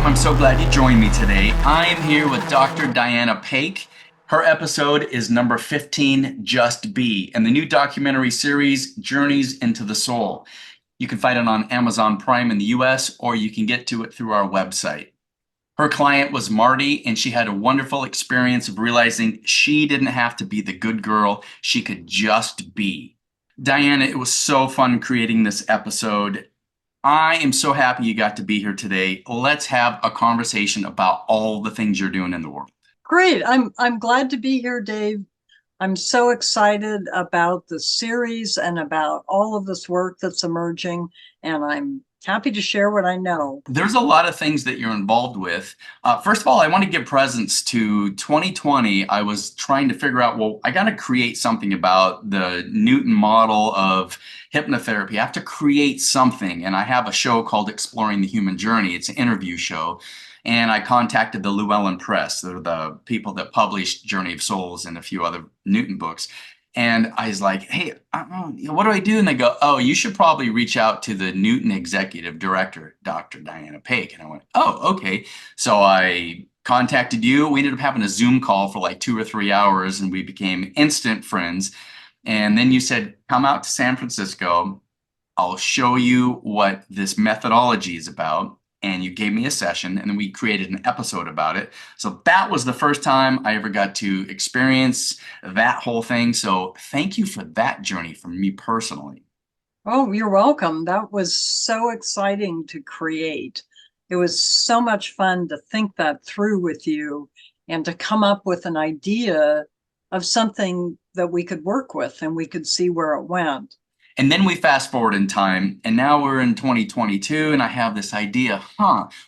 I'm so glad you joined me today. I am here with Dr. Diana Paque. Her episode is number 15, Just Be, and the new documentary series, Journeys into the Soul. You can find it on Amazon Prime in the US, or you can get to it through our website. Her client was Marti, and she had a wonderful experience of realizing she didn't have to be the good girl, she could just be. Diana, it was so fun creating this episode. I am so happy you got to be here today. Let's have a conversation about all the things you're doing in the world. Great. I'm glad to be here, Dave. I'm so excited about the series and about all of this work that's emerging, and I'm happy to share what I know. There's a lot of things that you're involved with. First of all, I want to give presents to 2020. I was trying to figure out, well, I got to create something about the Newton model of hypnotherapy. I have to create something. And I have a show called Exploring the Human Journey. It's an interview show. And I contacted the Llewellyn Press. They're the people that published Journey of Souls and a few other Newton books. And I was like, hey, what do I do? And they go, oh, you should probably reach out to the Newton executive director, Dr. Diana Paque. And I went, oh, okay. So I contacted you. We ended up having a Zoom call for like 2 or 3 hours, and we became instant friends. And then you said, come out to San Francisco. I'll show you what this methodology is about. And you gave me a session, and then we created an episode about it. So that was the first time I ever got to experience that whole thing. So thank you for that journey from me personally. Oh, you're welcome. That was so exciting to create. It was so much fun to think that through with you and to come up with an idea of something that we could work with and we could see where it went. And then we fast forward in time, and now we're in 2022, and I have this idea,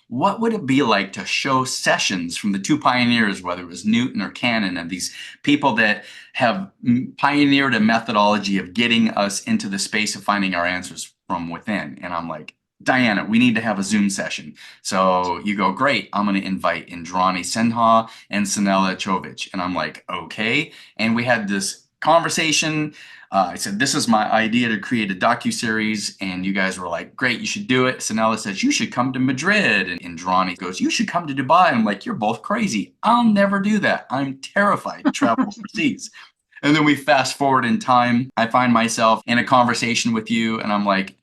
what would it be like to show sessions from the two pioneers, whether it was Newton or Cannon, and these people that have pioneered a methodology of getting us into the space of finding our answers from within. And I'm like, Diana, we need to have a Zoom session. So you go, great, I'm going to invite Indrani Senha and Sanela Chovich. And I'm like, okay. And we had this conversation. I said, this is my idea to create a docu-series, and you guys were like, great, you should do it. Sanella says, you should come to Madrid. And Indrani goes, you should come to Dubai. I'm like, you're both crazy. I'll never do that. I'm terrified to travel overseas. And then we fast forward in time. I find myself in a conversation with you, and I'm like,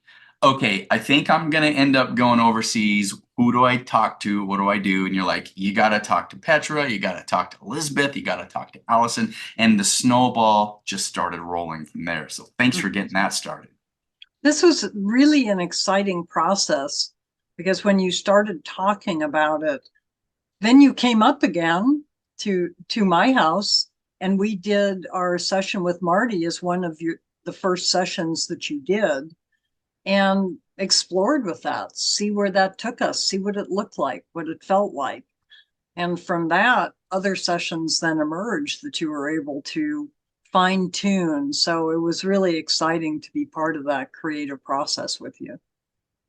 okay, I think I'm going to end up going overseas. Who do I talk to? What do I do? And you're like, you got to talk to Petra. You got to talk to Elizabeth. You got to talk to Allison. And the snowball just started rolling from there. So thanks for getting that started. This was really an exciting process because when you started talking about it, then you came up again to my house, and we did our session with Marti as one of the first sessions that you did, and explored with that, see where that took us, see what it looked like, what it felt like. And from that, other sessions then emerged that you were able to fine tune. So it was really exciting to be part of that creative process with you.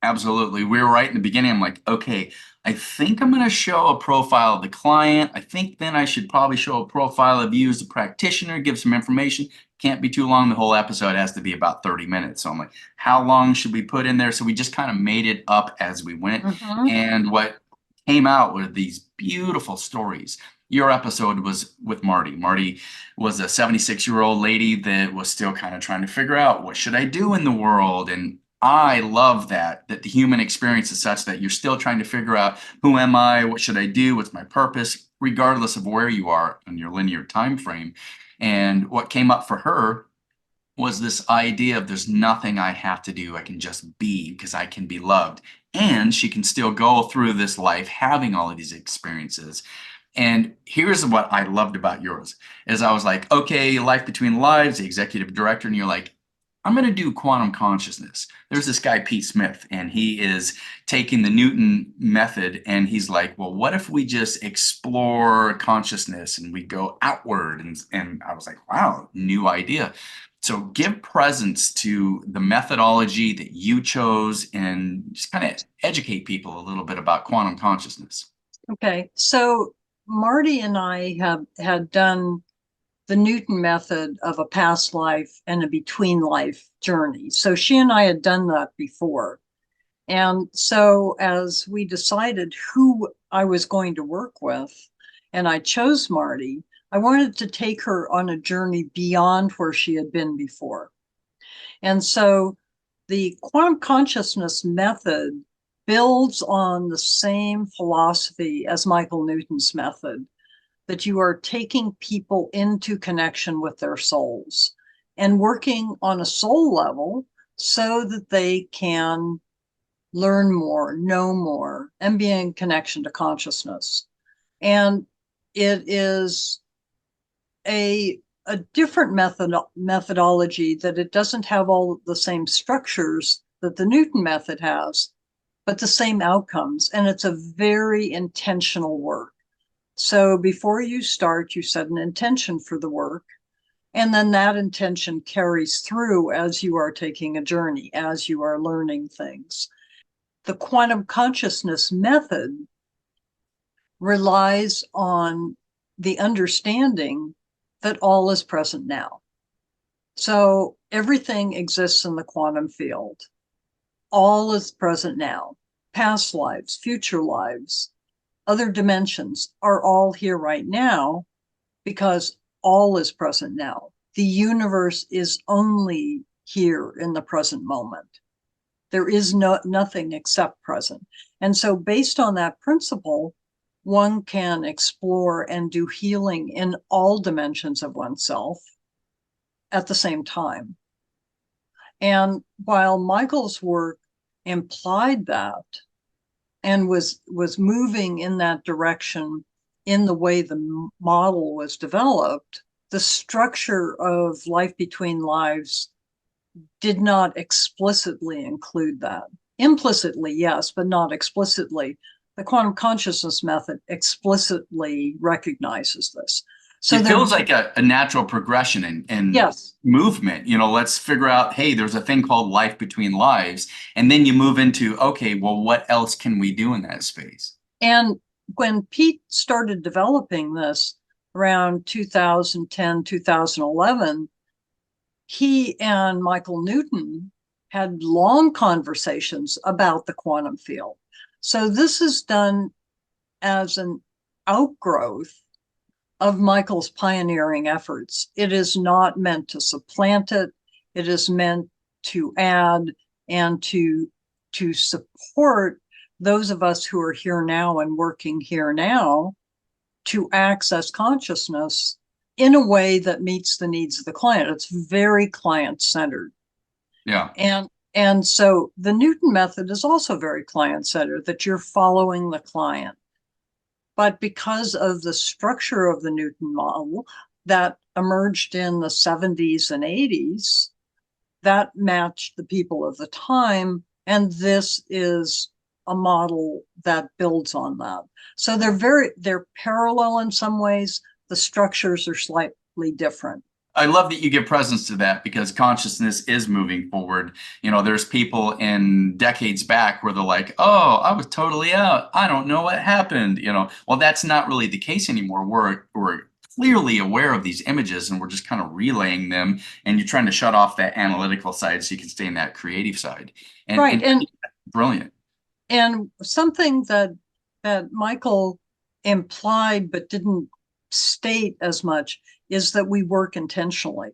Absolutely. We were right in the beginning. I'm like, okay, I think I'm going to show a profile of the client. I think then I should probably show a profile of you as a practitioner, give some information. Can't be too long. The whole episode has to be about 30 minutes. So I'm like, how long should we put in there? So we just kind of made it up as we went. Mm-hmm. And what came out were these beautiful stories. Your episode was with Marti. Marti was a 76-year-old lady that was still kind of trying to figure out what should I do in the world. And I love that the human experience is such that you're still trying to figure out, who am I? What should I do? What's my purpose? Regardless of where you are in your linear time frame. And what came up for her was this idea of there's nothing I have to do. I can just be, because I can be loved. And she can still go through this life having all of these experiences. And here's what I loved about yours is I was like, okay, Life Between Lives, the executive director, and you're like, I'm going to do quantum consciousness. There's this guy, Pete Smith, and he is taking the Newton method, and he's like, well, what if we just explore consciousness and we go outward? And I was like, wow, new idea. So give presence to the methodology that you chose and just kind of educate people a little bit about quantum consciousness. Okay. So Marti and I have had done the Newton method of a past life and a between life journey. So she and I had done that before. And so as we decided who I was going to work with, and I chose Marti, I wanted to take her on a journey beyond where she had been before. And so the quantum consciousness method builds on the same philosophy as Michael Newton's method, that you are taking people into connection with their souls and working on a soul level so that they can learn more, know more, and be in connection to consciousness. And it is a different methodology, that it doesn't have all the same structures that the Newton method has, but the same outcomes. And it's a very intentional work. So before you start, you set an intention for the work, and then that intention carries through as you are taking a journey, as you are learning things. The quantum consciousness method relies on the understanding that all is present now. So everything exists in the quantum field. All is present now. Past lives, future lives, other dimensions are all here right now, because all is present now. The universe is only here in the present moment. There is nothing except present. And so based on that principle, one can explore and do healing in all dimensions of oneself at the same time. And while Michael's work implied that and was moving in that direction in the way the model was developed, the structure of life between lives did not explicitly include that. Implicitly, yes, but not explicitly. The quantum consciousness method explicitly recognizes this. So it feels like a natural progression and yes, movement. Let's figure out, hey, there's a thing called life between lives. And then you move into, okay, well, what else can we do in that space? And when Pete started developing this around 2010, 2011, he and Michael Newton had long conversations about the quantum field. So this is done as an outgrowth of Michael's pioneering efforts. It is not meant to supplant it. It is meant to add and to support those of us who are here now and working here now to access consciousness in a way that meets the needs of the client. It's very client-centered. Yeah. And so the Newton method is also very client-centered, that you're following the client. But because of the structure of the Newton model that emerged in the 70s and 80s, that matched the people of the time. And this is a model that builds on that. So they're parallel in some ways. The structures are slightly different. I love that you give presence to that, because consciousness is moving forward. There's people in decades back where they're like, oh, I was totally out. I don't know what happened. Well, that's not really the case anymore. We're clearly aware of these images and we're just kind of relaying them. And you're trying to shut off that analytical side so you can stay in that creative side. Right. And brilliant. And something that Michael implied but didn't state as much is that we work intentionally.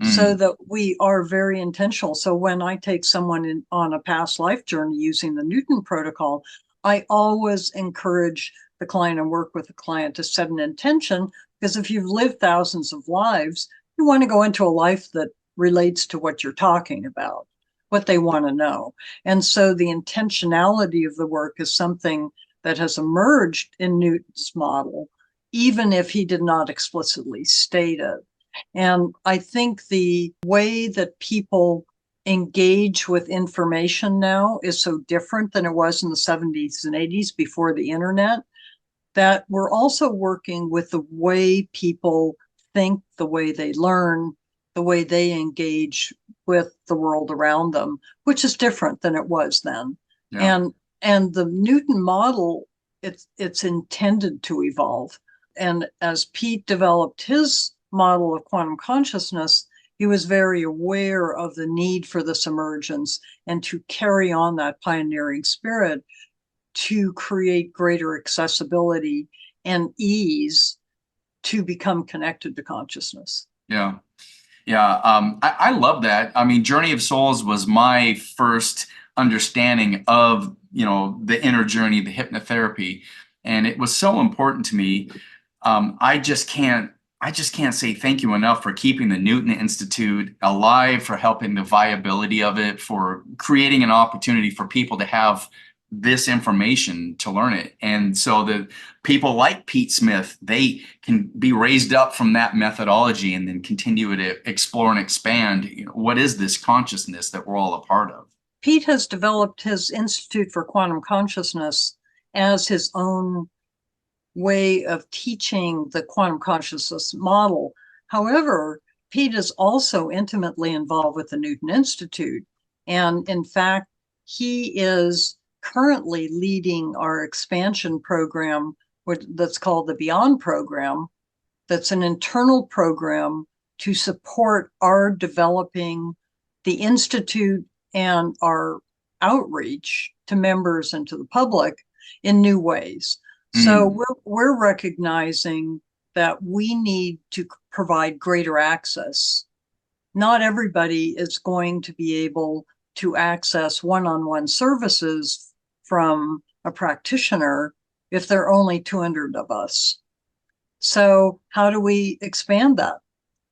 So that we are very intentional. So when I take someone on a past life journey using the Newton protocol, I always encourage the client and work with the client to set an intention, because if you've lived thousands of lives, you want to go into a life that relates to what you're talking about, what they want to know. And so the intentionality of the work is something that has emerged in Newton's model, even if he did not explicitly state it. And I think the way that people engage with information now is so different than it was in the 70s and 80s before the internet, that we're also working with the way people think, the way they learn, the way they engage with the world around them, which is different than it was then. Yeah. And the Newton model, it's intended to evolve. And as Pete developed his model of quantum consciousness, he was very aware of the need for this emergence and to carry on that pioneering spirit to create greater accessibility and ease to become connected to consciousness. Yeah. Yeah, I love that. I mean, Journey of Souls was my first understanding of, the inner journey, the hypnotherapy, and it was so important to me. I just can't say thank you enough for keeping the Newton Institute alive, for helping the viability of it, for creating an opportunity for people to have this information to learn it. And so that people like Pete Smith, they can be raised up from that methodology and then continue to explore and expand, what is this consciousness that we're all a part of? Pete has developed his Institute for Quantum Consciousness as his own way of teaching the quantum consciousness model. However, Pete is also intimately involved with the Newton Institute. And in fact, he is currently leading our expansion program that's called the Beyond program. That's an internal program to support our developing the Institute and our outreach to members and to the public in new ways. So Mm, we're recognizing that we need to provide greater access. Not everybody is going to be able to access one-on-one services from a practitioner if there are only 200 of us. So how do we expand that?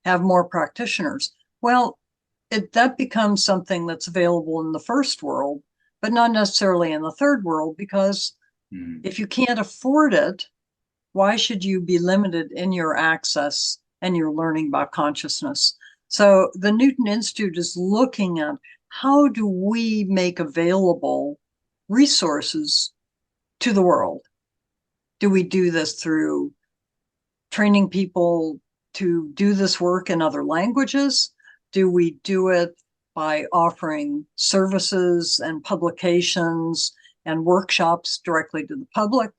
Have more practitioners? Well, that becomes something that's available in the first world, but not necessarily in the third world, because mm. if you can't afford it, why should you be limited in your access and your learning about consciousness? So the Newton Institute is looking at how do we make available resources to the world? Do we do this through training people to do this work in other languages? Do we do it by offering services and publications and workshops directly to the public?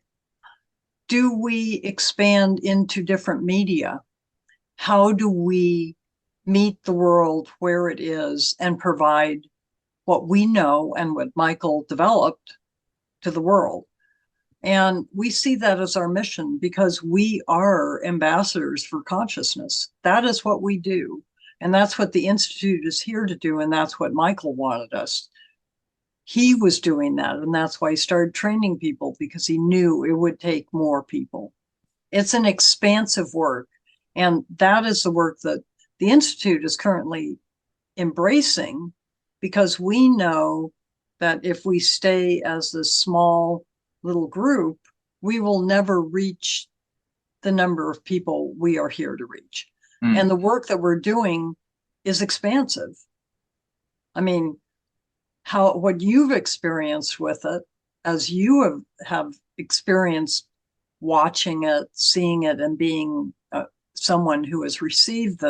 Do we expand into different media? How do we meet the world where it is and provide what we know and what Michael developed to the world? And we see that as our mission because we are ambassadors for consciousness. That is what we do. And that's what the Institute is here to do. And that's what Michael wanted us. He was doing that. And that's why he started training people, because he knew it would take more people. It's an expansive work. And that is the work that the Institute is currently embracing, because we know that if we stay as this small little group, we will never reach the number of people we are here to reach. And Mm. the work that we're doing is expansive. I mean, what you've experienced with it, as you have experienced watching it, seeing it, and being someone who has received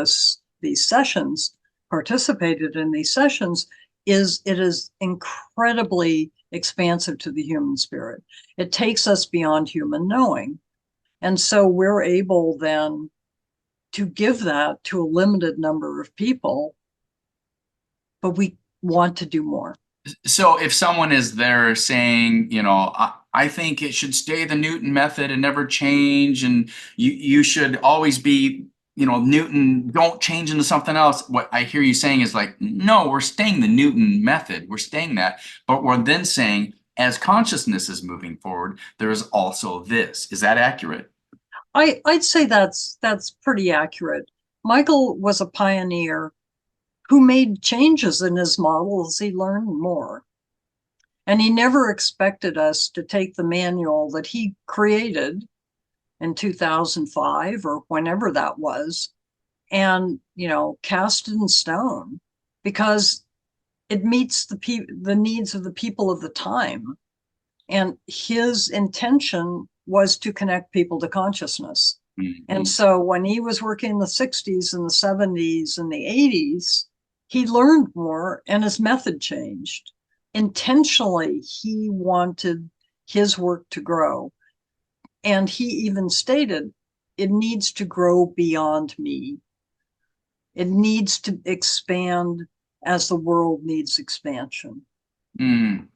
these sessions, participated in these sessions, it is incredibly expansive to the human spirit. It takes us beyond human knowing. And so we're able then to give that to a limited number of people, but we want to do more. So if someone is there saying, I think it should stay the Newton method and never change, and you should always be, Newton, don't change into something else. What I hear you saying is like, no, we're staying the Newton method. We're staying that. But we're then saying, as consciousness is moving forward, there is also this. Is that accurate? I'd say that's pretty accurate. Michael was a pioneer who made changes in his model as he learned more. And he never expected us to take the manual that he created in 2005 or whenever that was, and cast it in stone, because it meets the needs of the people of the time. And his intention was to connect people to consciousness. And Mhm. so when he was working in the 60s and the 70s and the 80s, he learned more and his method changed. Intentionally, he wanted his work to grow. And he even stated, it needs to grow beyond me. It needs to expand as the world needs expansion. Mm,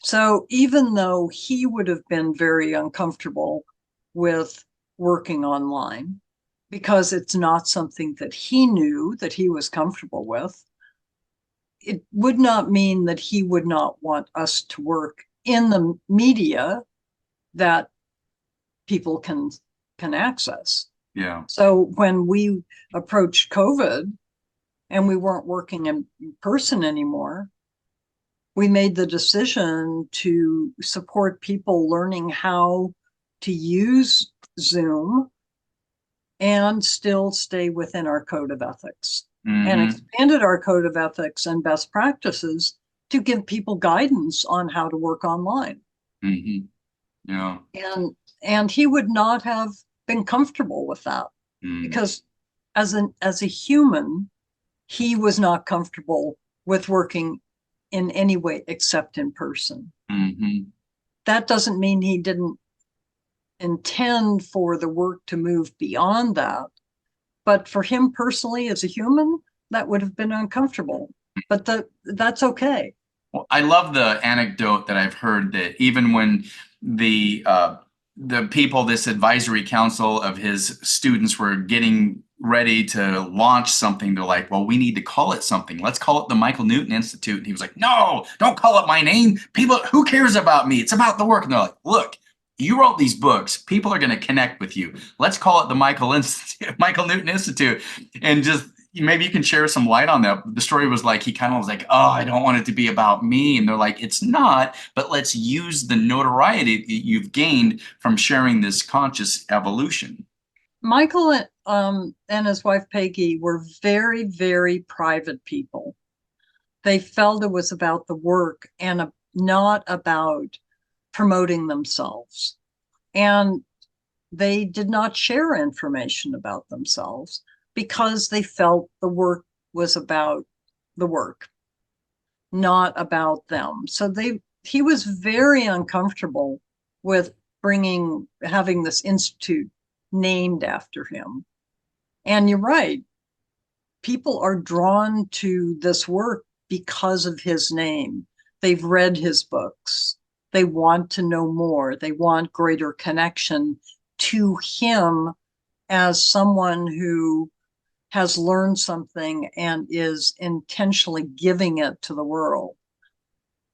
So even though he would have been very uncomfortable with working online because it's not something that he knew that he was comfortable with, it would not mean that he would not want us to work in the media that people can access. yeah. So when we approached COVID and we weren't working in person anymore, we made the decision to support people learning how to use Zoom and still stay within our code of ethics, and Hmm. expanded our code of ethics and best practices to give people guidance on how to work online. Hmm. Yeah. And he would not have been comfortable with that Mm, because as a human, he was not comfortable with working in any way except in person. hmm. That doesn't mean he didn't intend for the work to move beyond that. But for him personally, as a human, that would have been uncomfortable. But that's okay. Well, I love the anecdote that I've heard that even when the uh, the people, this advisory council of his students were getting ready to launch something, they're like, well, we need to call it something. Let's call it the Michael Newton Institute. And he was like, no, don't call it my name. People, who cares about me? It's about the work. And they're like, look, you wrote these books. People are going to connect with you. Let's call it the Michael Institute, Michael Newton Institute, and just maybe you can share some light on that. The story was like, he kind of was like, oh, I don't want it to be about me. And they're like, it's not, but let's use the notoriety that you've gained from sharing this conscious evolution. Michael and his wife Peggy were very, very private people. They felt it was about the work and not about promoting themselves. And they did not share information about themselves because they felt the work was about the work, not about them. So he was very uncomfortable with having this institute named after him. And you're right, people are drawn to this work because of his name. They've read his books. They want to know more. They want greater connection to him as someone who has learned something and is intentionally giving it to the world.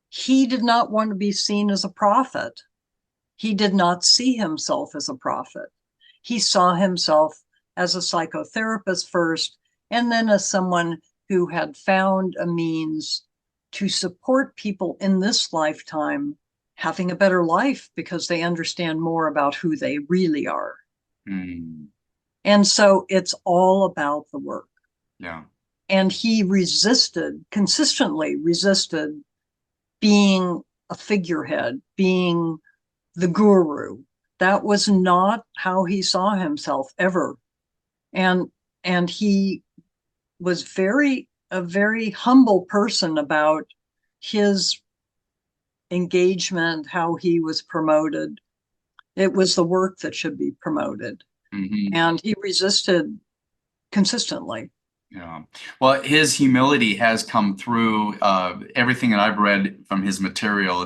He did not want to be seen as a prophet. He did not see himself as a prophet. He saw himself as a psychotherapist first, and then as someone who had found a means to support people in this lifetime having a better life because they understand more about who they really are. Mm, And so it's all about the work. yeah. And he consistently resisted being a figurehead, being the guru. That was not how he saw himself ever. And he was a very humble person about his engagement, how he was promoted. It was the work that should be promoted. Hmm. And he resisted consistently. Yeah. Well, his humility has come through everything that I've read from his material.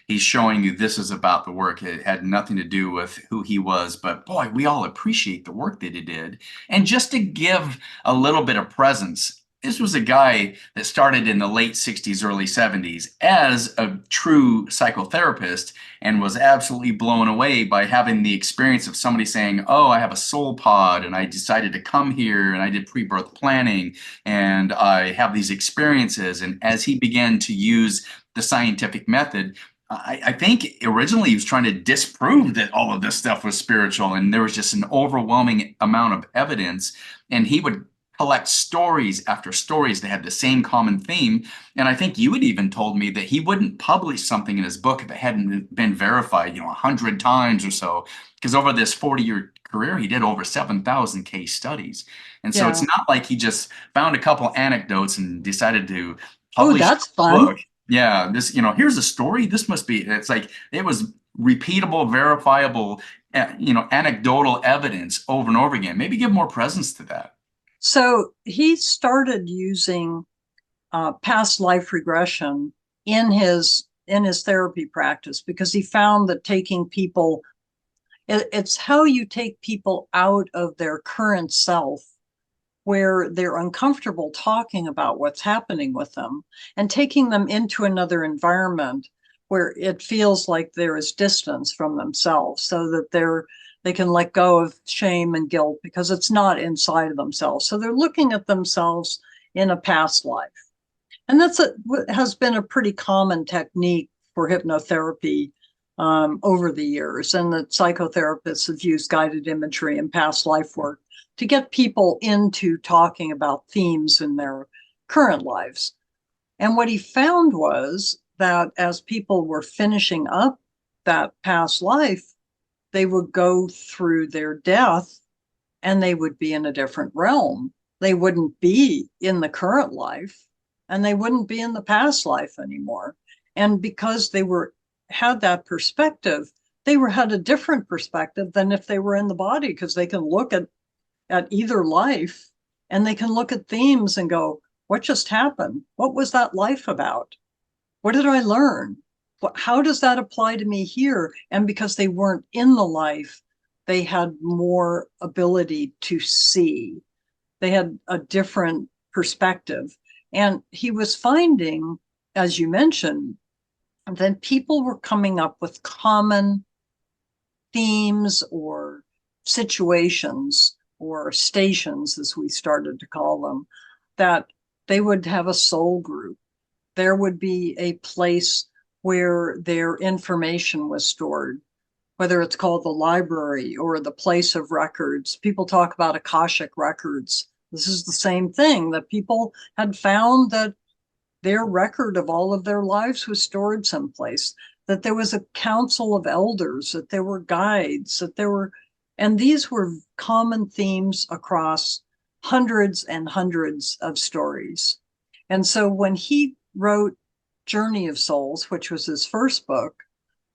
He's showing you this is about the work. It had nothing to do with who he was, but boy, we all appreciate the work that he did. And just to give a little bit of presence, this was a guy that started in the late 60s, early 70s as a true psychotherapist and was absolutely blown away by having the experience of somebody saying, oh, I have a soul pod and I decided to come here and I did pre-birth planning and I have these experiences. And as he began to use the scientific method, I think originally he was trying to disprove that all of this stuff was spiritual, and there was just an overwhelming amount of evidence. And he would collect stories after stories that had the same common theme. And I think you had even told me that he wouldn't publish something in his book if it hadn't been verified, 100 times or so. Because over this 40-year career, he did over 7,000 case studies. And so it's Yeah. not like he just found a couple anecdotes and decided to Oh, publish that's a fun. book. Yeah, this, here's a story. This must be, it's like it was repeatable, verifiable, anecdotal evidence over and over again. Maybe give more presence to that. So he started using past life regression in his therapy practice because he found that taking people, it's how you take people out of their current self where they're uncomfortable talking about what's happening with them and taking them into another environment where it feels like there is distance from themselves so that they can let go of shame and guilt because it's not inside of themselves. So they're looking at themselves in a past life. And has been a pretty common technique for hypnotherapy over the years. And the psychotherapists have used guided imagery and past life work to get people into talking about themes in their current lives. And what he found was that as people were finishing up that past life, they would go through their death and they would be in a different realm. They wouldn't be in the current life and they wouldn't be in the past life anymore. And because they had that perspective, had a different perspective than if they were in the body, because they can look at either life and they can look at themes and go, what just happened? What was that life about? What did I learn? How does that apply to me here? And because they weren't in the life, they had more ability to see. They had a different perspective. And he was finding, as you mentioned, that people were coming up with common themes or situations or stations, as we started to call them, that they would have a soul group. There would be a place where their information was stored, whether it's called the library or the place of records. People talk about Akashic records. This is the same thing, that people had found that their record of all of their lives was stored someplace, that there was a council of elders, that there were guides, and these were common themes across hundreds and hundreds of stories. And so when he wrote Journey of Souls, which was his first book,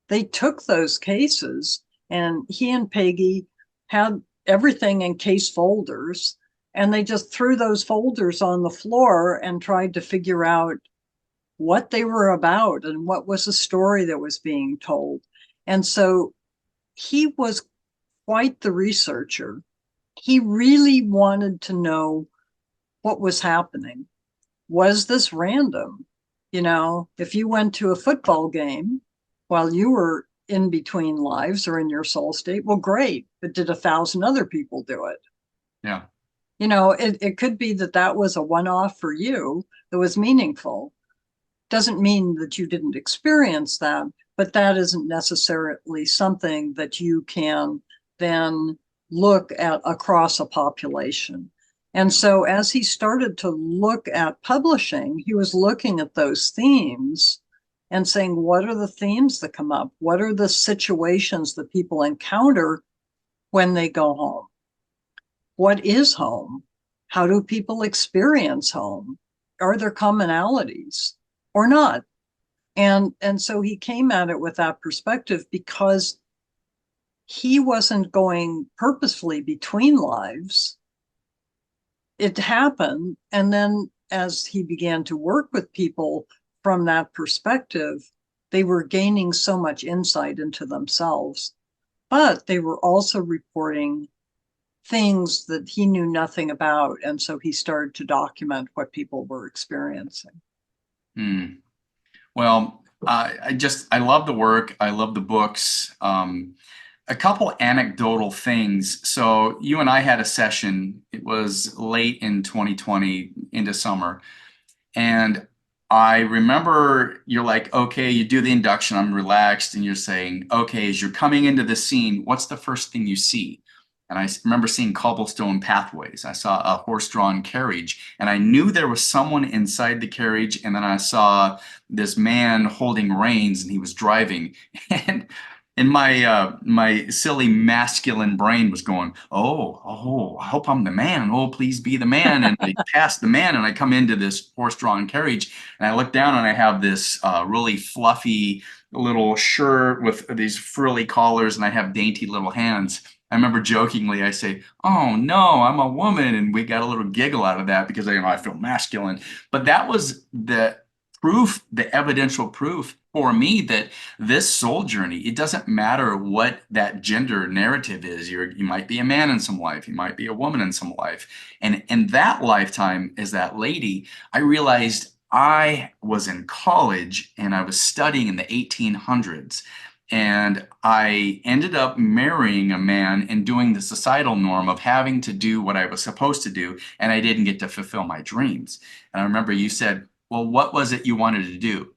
they took those cases and he and Paque had everything in case folders, and they just threw those folders on the floor and tried to figure out what they were about and what was the story that was being told. And so he was quite the researcher. He really wanted to know what was happening. Was this random? If you went to a football game while you were in between lives or in your soul state, well, great. But did 1,000 other people do it? Yeah. It could be that was a one-off for you that was meaningful. Doesn't mean that you didn't experience that, but that isn't necessarily something that you can then look at across a population. And so as he started to look at publishing, he was looking at those themes and saying, what are the themes that come up? What are the situations that people encounter when they go home? What is home? How do people experience home? Are there commonalities or not? And so he came at it with that perspective because he wasn't going purposefully between lives. It happened. And then as he began to work with people from that perspective, they were gaining so much insight into themselves, but they were also reporting things that he knew nothing about. And so he started to document what people were experiencing. Well, I love the work. I love the books. A couple anecdotal things. So you and I had a session. It was late in 2020 into summer. And I remember you're like, okay, you do the induction. I'm relaxed. And you're saying, okay, as you're coming into the scene, what's the first thing you see? And I remember seeing cobblestone pathways. I saw a horse-drawn carriage, and I knew there was someone inside the carriage. And then I saw this man holding reins, and he was driving. And my silly masculine brain was going, oh, I hope I'm the man. Oh, please be the man. And I pass the man, and I come into this horse-drawn carriage, and I look down, and I have this really fluffy little shirt with these frilly collars, and I have dainty little hands. I remember jokingly, I say, "Oh no, I'm a woman," and we got a little giggle out of that because I feel masculine. But that was the proof, the evidential proof for me that this soul journey, it doesn't matter what that gender narrative is. You might be a man in some life, you might be a woman in some life. And in that lifetime, as that lady, I realized I was in college and I was studying in the 1800s. And I ended up marrying a man and doing the societal norm of having to do what I was supposed to do, and I didn't get to fulfill my dreams. And I remember you said, "Well, what was it you wanted to do?"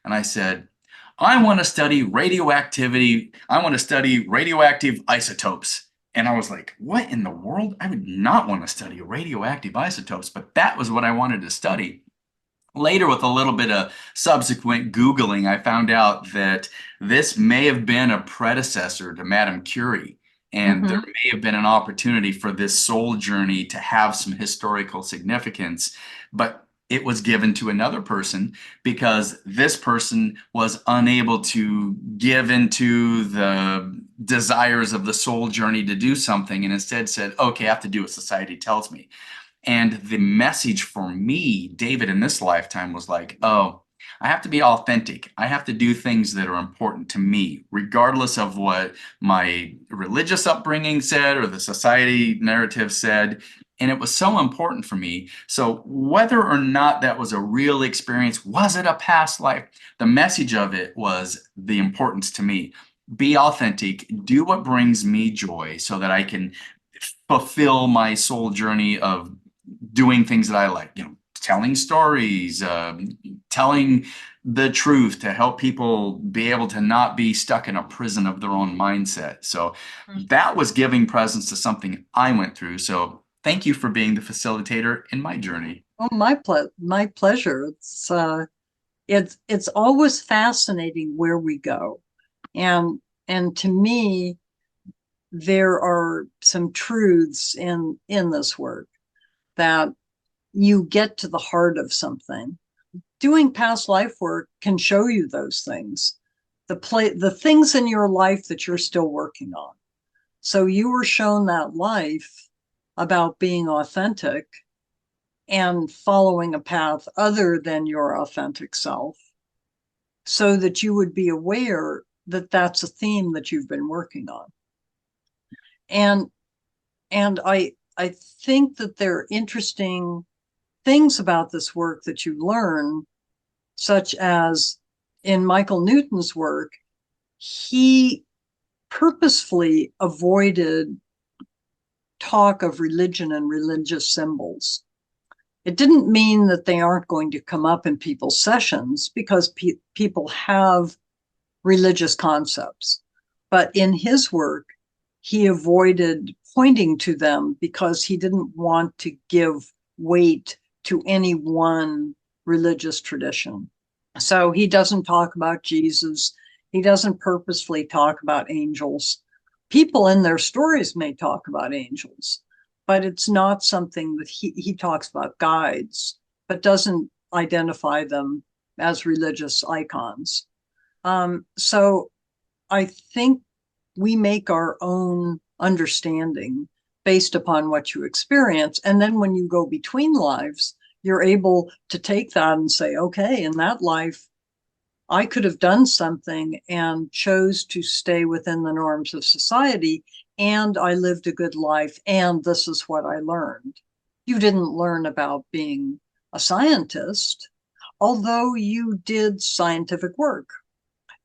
And I said, "I want to study radioactivity. I want to study radioactive isotopes." And I was like, "What in the world? I would not want to study radioactive isotopes," but that was what I wanted to study. Later, with a little bit of subsequent Googling, I found out that this may have been a predecessor to Madame Curie. And there Hmm. may have been an opportunity for this soul journey to have some historical significance, but it was given to another person because this person was unable to give into the desires of the soul journey to do something and instead said, "Okay, I have to do what society tells me." And the message for me, David, in this lifetime was like, oh, I have to be authentic. I have to do things that are important to me, regardless of what my religious upbringing said or the society narrative said. And it was so important for me. So, whether or not that was a real experience, was it a past life? The message of it was the importance to me. Be authentic, do what brings me joy so that I can fulfill my soul journey of doing things that I like, telling stories, telling the truth to help people be able to not be stuck in a prison of their own mindset. So that was giving presence to something I went through. So thank you for being the facilitator in my journey. Oh, my pleasure. It's always fascinating where we go. And to me, there are some truths in this work that you get to the heart of something. Doing past life work can show you those things, the things in your life that you're still working on. So you were shown that life about being authentic and following a path other than your authentic self so that you would be aware that that's a theme that you've been working on. And and I think that there are interesting things about this work that you learn, such as in Michael Newton's work, he purposefully avoided talk of religion and religious symbols. It didn't mean that they aren't going to come up in people's sessions because people have religious concepts. But in his work, he avoided pointing to them because he didn't want to give weight to any one religious tradition. So he doesn't talk about Jesus. He doesn't purposefully talk about angels. People in their stories may talk about angels, but it's not something that he talks about guides, but doesn't identify them as religious icons. So I think we make our own understanding based upon what you experience. And then when you go between lives, you're able to take that and say, okay, in that life, I could have done something and chose to stay within the norms of society, and I lived a good life, and this is what I learned. You didn't learn about being a scientist, although you did scientific work.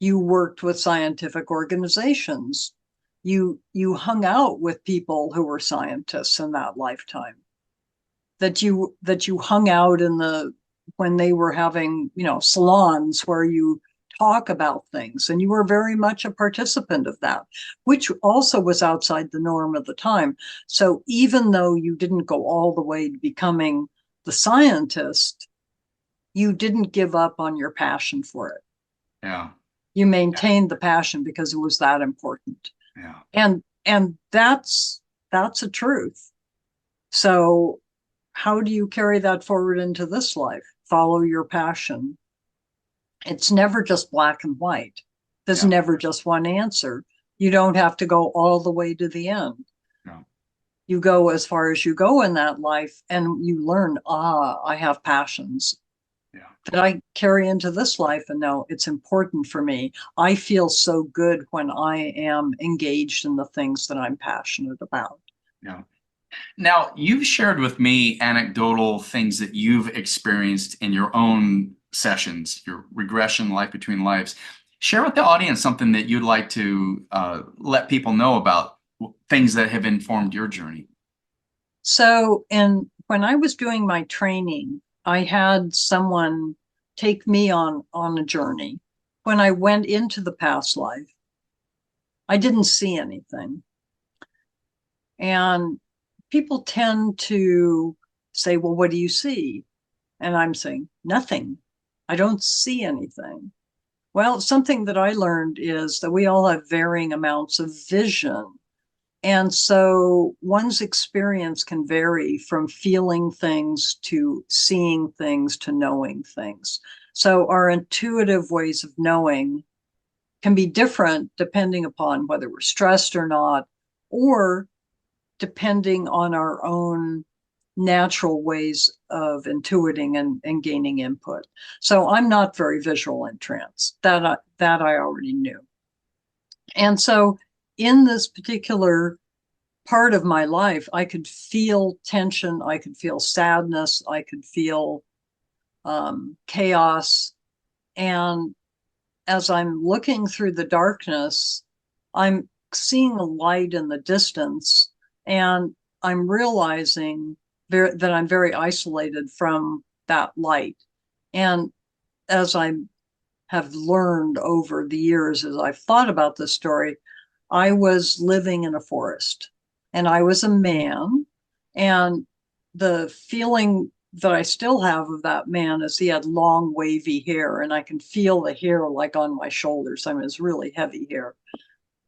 You worked with scientific organizations. You hung out with people who were scientists in that lifetime. That you hung out in the when they were having, salons where you talk about things, and you were very much a participant of that, which also was outside the norm of the time. So even though you didn't go all the way to becoming the scientist, you didn't give up on your passion for it. Yeah, You maintained the passion because it was that important. yeah, And that's a truth. So how do you carry that forward into this life? Follow your passion. It's never just black and white. There's yeah. never just one answer. You don't have to go all the way to the end. No. You go as far as you go in that life, and you learn, I have passions Yeah. that I carry into this life, and now it's important for me. I feel so good when I am engaged in the things that I'm passionate about. Yeah. Now, you've shared with me anecdotal things that you've experienced in your own sessions, your regression, life between lives. Share with the audience something that you'd like to let people know about things that have informed your journey. So, and when I was doing my training, I had someone take me on a journey. When I went into the past life, I didn't see anything. And people tend to say, well, what do you see? And I'm saying, nothing. I don't see anything. Well, something that I learned is that we all have varying amounts of vision. And so one's experience can vary from feeling things to seeing things to knowing things. So our intuitive ways of knowing can be different depending upon whether we're stressed or not, or depending on our own natural ways of intuiting and gaining input. So I'm not very visual in trance. That I already knew. And so in this particular part of my life, I could feel tension, I could feel sadness, I could feel chaos. And as I'm looking through the darkness, I'm seeing a light in the distance, and I'm realizing that I'm very isolated from that light. And as I have learned over the years, as I've thought about this story, I was living in a forest and I was a man. And the feeling that I still have of that man is he had long, wavy hair, and I can feel the hair like on my shoulders. I mean, it's really heavy hair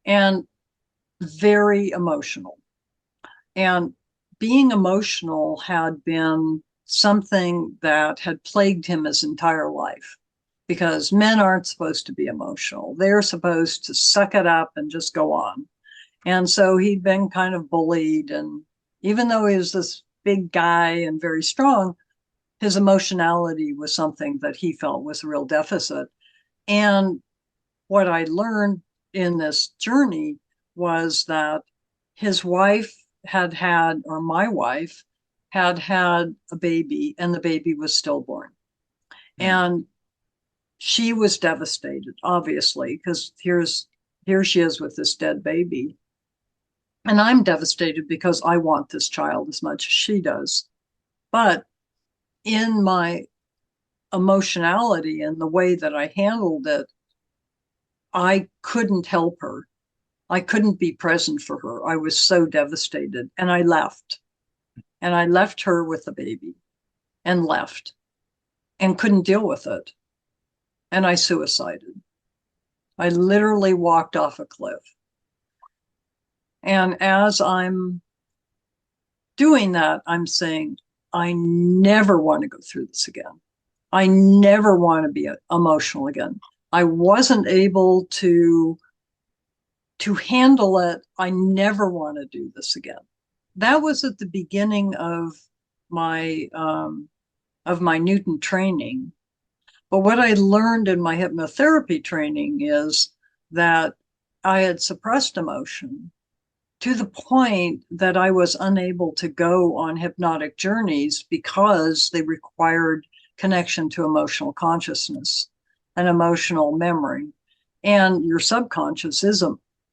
and very emotional. And being emotional had been something that had plagued him his entire life, because men aren't supposed to be emotional. They're supposed to suck it up and just go on. And so he'd been kind of bullied. And even though he was this big guy and very strong, his emotionality was something that he felt was a real deficit. And what I learned in this journey was that his wife or my wife had a baby, and the baby was stillborn. Mm. And she was devastated, obviously, because here she is with this dead baby. And I'm devastated because I want this child as much as she does. But in my emotionality and the way that I handled it, I couldn't help her. I couldn't be present for her. I was so devastated. And I left. And I left her with the baby and left and couldn't deal with it. And I suicided. I literally walked off a cliff. And as I'm doing that, I'm saying, I never want to go through this again. I never want to be emotional again. I wasn't able to handle it. I never want to do this again. That was at the beginning my of my Newton training. But what I learned in my hypnotherapy training is that I had suppressed emotion to the point that I was unable to go on hypnotic journeys because they required connection to emotional consciousness and emotional memory. And your subconscious is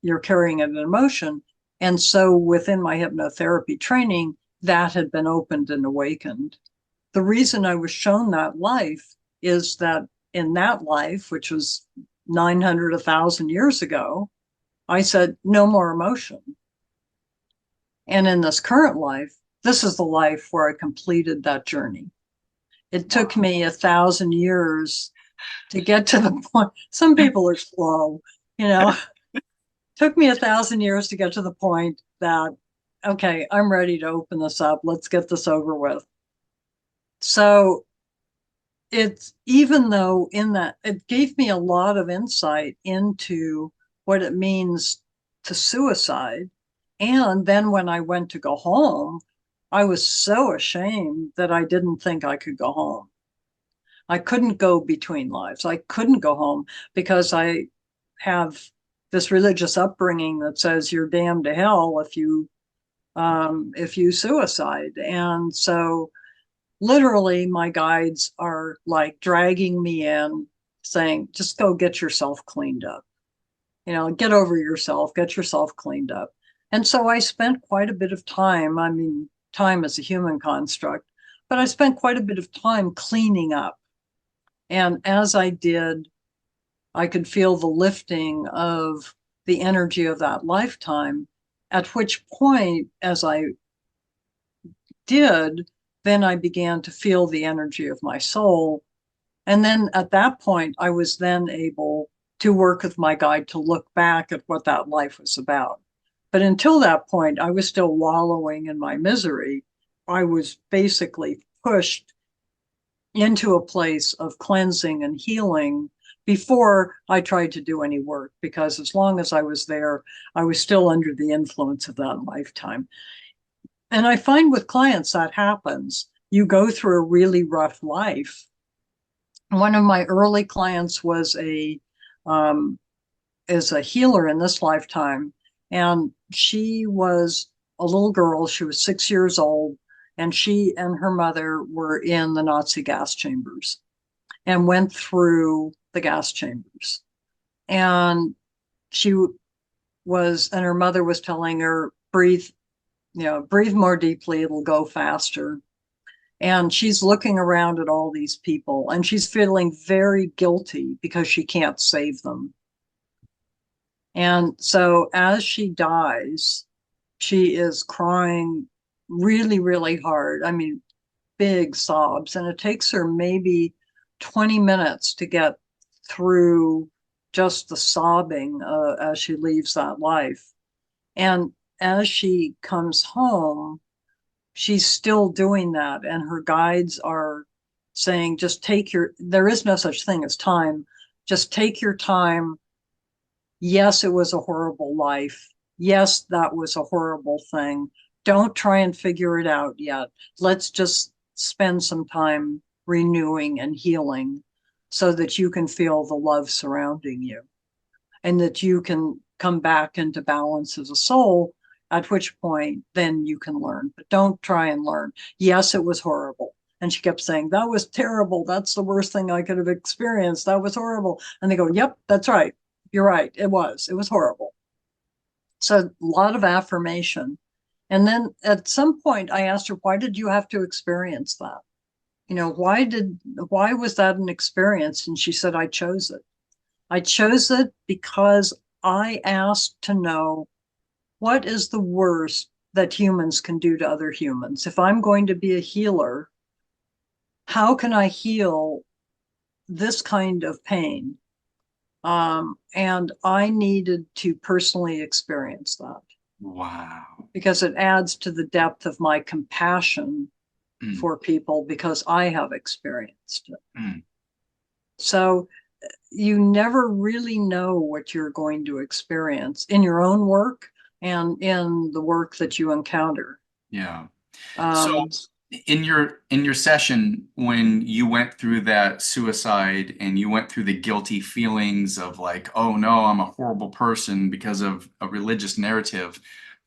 you're carrying an emotion. And so within my hypnotherapy training, that had been opened and awakened. The reason I was shown that life is that in that life, which was 900, 1,000 years ago, I said, no more emotion. And in this current life, this is the life where I completed that journey. It took Wow. me 1,000 years to get to the point. Some people are slow, you know. Took me 1,000 years to get to the point that, okay, I'm ready to open this up. Let's get this over with. So it's, even though in that, it gave me a lot of insight into what it means to suicide. And then when I went to go home, I was so ashamed that I didn't think I could go home. I couldn't go between lives. I couldn't go home because I have this religious upbringing that says you're damned to hell if you suicide. And so literally my guides are like dragging me in, saying, just go get yourself cleaned up. Get over yourself, get yourself cleaned up. And so I spent quite a bit of time. I mean, time is a human construct, but I spent quite a bit of time cleaning up. And as I did, I could feel the lifting of the energy of that lifetime, at which point, as I did, then I began to feel the energy of my soul. And then at that point, I was then able to work with my guide to look back at what that life was about. But until that point, I was still wallowing in my misery. I was basically pushed into a place of cleansing and healing before I tried to do any work, because as long as I was there, I was still under the influence of that lifetime. And I find with clients that happens. You go through a really rough life. One of my early clients was is a healer in this lifetime, and she was a little girl. She was 6 years old, and she and her mother were in the Nazi gas chambers and went through the gas chambers. And and her mother was telling her, breathe, breathe more deeply, it'll go faster. And she's looking around at all these people and she's feeling very guilty because she can't save them. And so as she dies, she is crying really, really hard. I mean, big sobs. And it takes her maybe 20 minutes to get through just the sobbing as she leaves that life. And as she comes home, she's still doing that. And her guides are saying, there is no such thing as time. Just take your time. Yes, it was a horrible life. Yes, that was a horrible thing. Don't try and figure it out yet. Let's just spend some time renewing and healing so that you can feel the love surrounding you and that you can come back into balance as a soul, at which point then you can learn. But don't try and learn. Yes, it was horrible. And she kept saying, that was terrible. That's the worst thing I could have experienced. That was horrible. And they go, yep, that's right. You're right. It was horrible. So a lot of affirmation. And then at some point I asked her, why did you have to experience that? Why was that an experience? And she said, I chose it. I chose it because I asked to know, what is the worst that humans can do to other humans? If I'm going to be a healer, how can I heal this kind of pain? And I needed to personally experience that. Wow. Because it adds to the depth of my compassion for people, because I have experienced it. So you never really know what you're going to experience in your own work and in the work that you encounter. Yeah. So in your session, when you went through that suicide and you went through the guilty feelings of like, oh no, I'm a horrible person because of a religious narrative,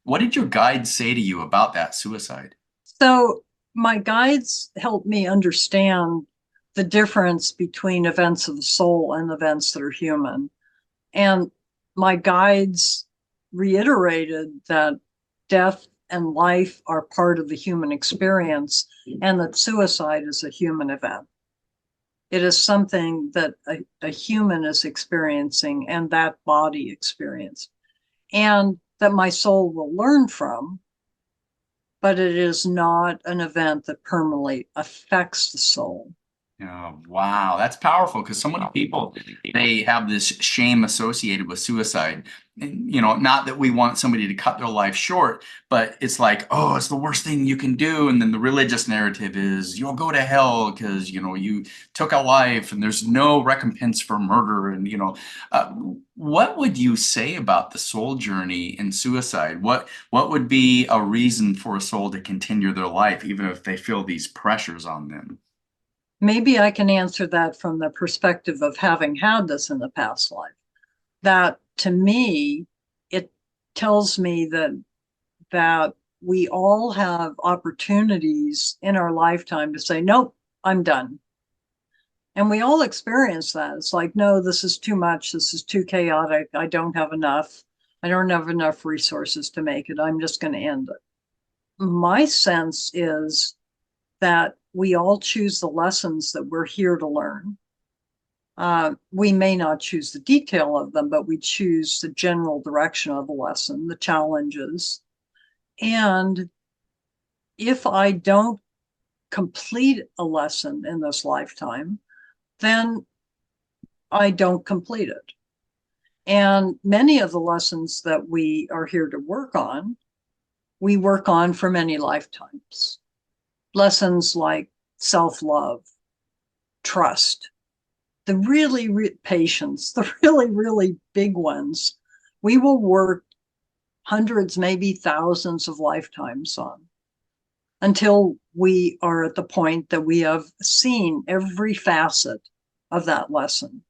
what did your guide say to you about that suicide? So my guides helped me understand the difference between events of the soul and events that are human. And my guides reiterated that death and life are part of the human experience and that suicide is a human event. It is something that a human is experiencing and that body experienced, and that my soul will learn from, but it is not an event that permanently affects the soul. Yeah, wow, that's powerful because so many people they have this shame associated with suicide. And, not that we want somebody to cut their life short, but it's like, oh, it's the worst thing you can do. And then the religious narrative is you'll go to hell because you took a life and there's no recompense for murder. And uh, what would you say about the soul journey in suicide? What would be a reason for a soul to continue their life, even if they feel these pressures on them? Maybe I can answer that from the perspective of having had this in the past life. That to me, it tells me that we all have opportunities in our lifetime to say, nope, I'm done. And we all experience that. It's like, no, this is too much. This is too chaotic. I don't have enough. I don't have enough resources to make it. I'm just going to end it. My sense is that we all choose the lessons that we're here to learn. We may not choose the detail of them, but we choose the general direction of the lesson, the challenges. And if I don't complete a lesson in this lifetime, then I don't complete it. And many of the lessons that we are here to work on, we work on for many lifetimes. Lessons like self-love, trust, the patience, the really big ones, we will work hundreds, maybe thousands of lifetimes on until we are at the point that we have seen every facet of that lesson.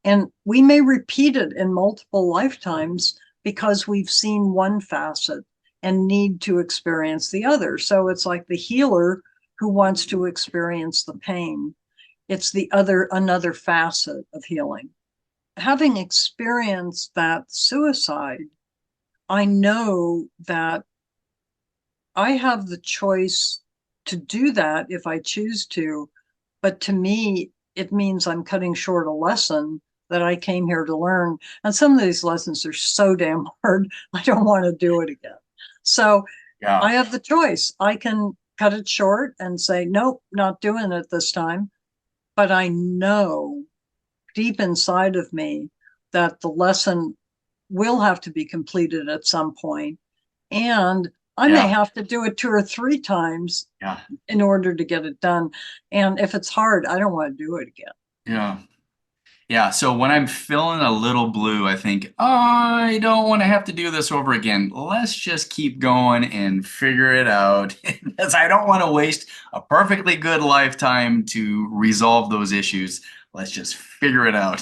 And we may repeat it in multiple lifetimes because we've seen one facet and need to experience the other. So it's like the healer who wants to experience the pain. It's another facet of healing. Having experienced that suicide, I know that I have the choice to do that if I choose to. But to me, it means I'm cutting short a lesson that I came here to learn. And some of these lessons are so damn hard, I don't want to do it again. So Yeah. I have the choice. I can cut it short and say, nope, not doing it this time. But I know deep inside of me that the lesson will have to be completed at some point, and I may Yeah. have to do it 2 or 3 times Yeah. in order to get it done. And if it's hard, I don't want to do it again. Yeah. Yeah. So when I'm feeling a little blue, I think, oh, I don't want to have to do this over again. Let's just keep going and figure it out. Because I don't want to waste a perfectly good lifetime to resolve those issues. Let's just figure it out.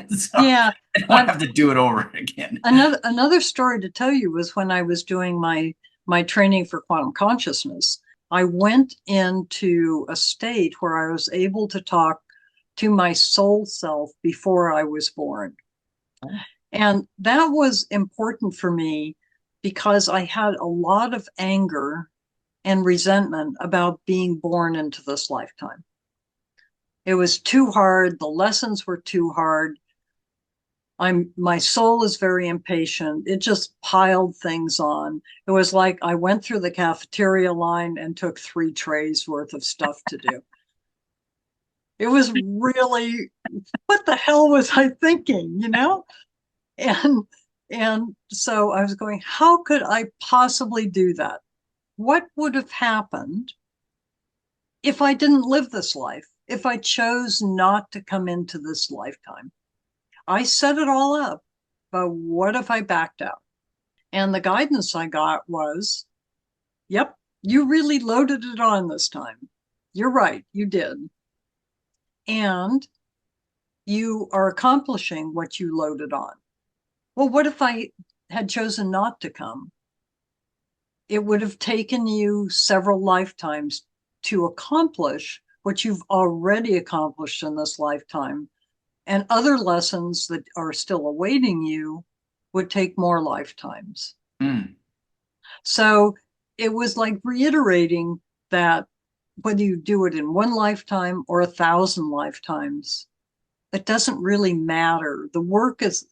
So Yeah. I don't want Um, to have to do it over again. another story to tell you was when I was doing my training for quantum consciousness. I went into a state where I was able to talk to my soul self before I was born. And that was important for me because I had a lot of anger and resentment about being born into this lifetime. It was too hard. The lessons were too hard. My soul is very impatient. It just piled things on. It was like I went through the cafeteria line and took 3 trays worth of stuff to do. It was really, what the hell was I thinking? And and so I was going, how could I possibly do that? What would have happened if I didn't live this life? If I chose not to come into this lifetime? I set it all up, but what if I backed out? And the guidance I got was, yep, you really loaded it on this time. You're right, you did. And you are accomplishing what you loaded on. Well, what if I had chosen not to come? It would have taken you several lifetimes to accomplish what you've already accomplished in this lifetime. And other lessons that are still awaiting you would take more lifetimes. Mm. So it was like reiterating that whether you do it in one lifetime or 1,000 lifetimes, it doesn't really matter. The work is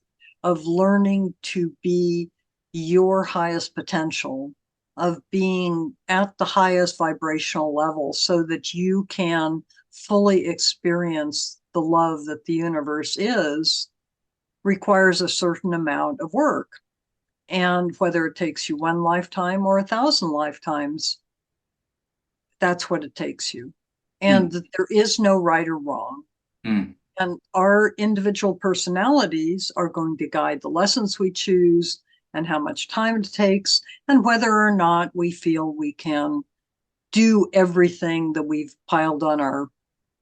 of learning to be your highest potential, of being at the highest vibrational level so that you can fully experience the love that the universe is requires a certain amount of work. And whether it takes you one lifetime or 1,000 lifetimes, that's what it takes you. And Mm, there is no right or wrong. mm, And our individual personalities are going to guide the lessons we choose and how much time it takes and whether or not we feel we can do everything that we've piled on our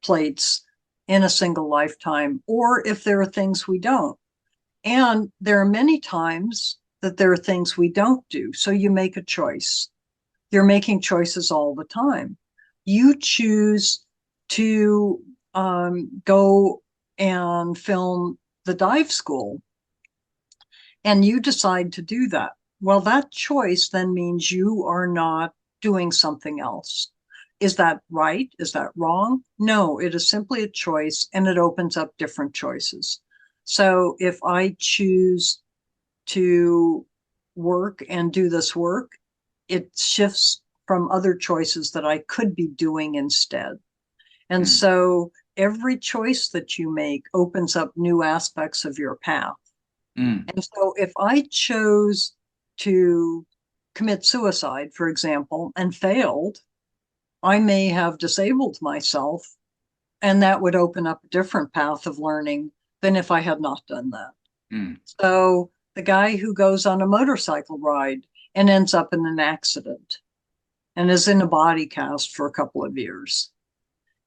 plates in a single lifetime, or if there are things we don't. And there are many times that there are things we don't do. So you make a choice. You're making choices all the time. You choose to go and film the dive school, and you decide to do that. Well, that choice then means you are not doing something else. Is that right? Is that wrong? No, it is simply a choice, and it opens up different choices. So if I choose to work and do this work, it shifts from other choices that I could be doing instead. And mm, so every choice that you make opens up new aspects of your path. mm, And so if I chose to commit suicide, for example, and failed, I may have disabled myself, and that would open up a different path of learning than if I had not done that. mm, So the guy who goes on a motorcycle ride and ends up in an accident and is in a body cast for a couple of years,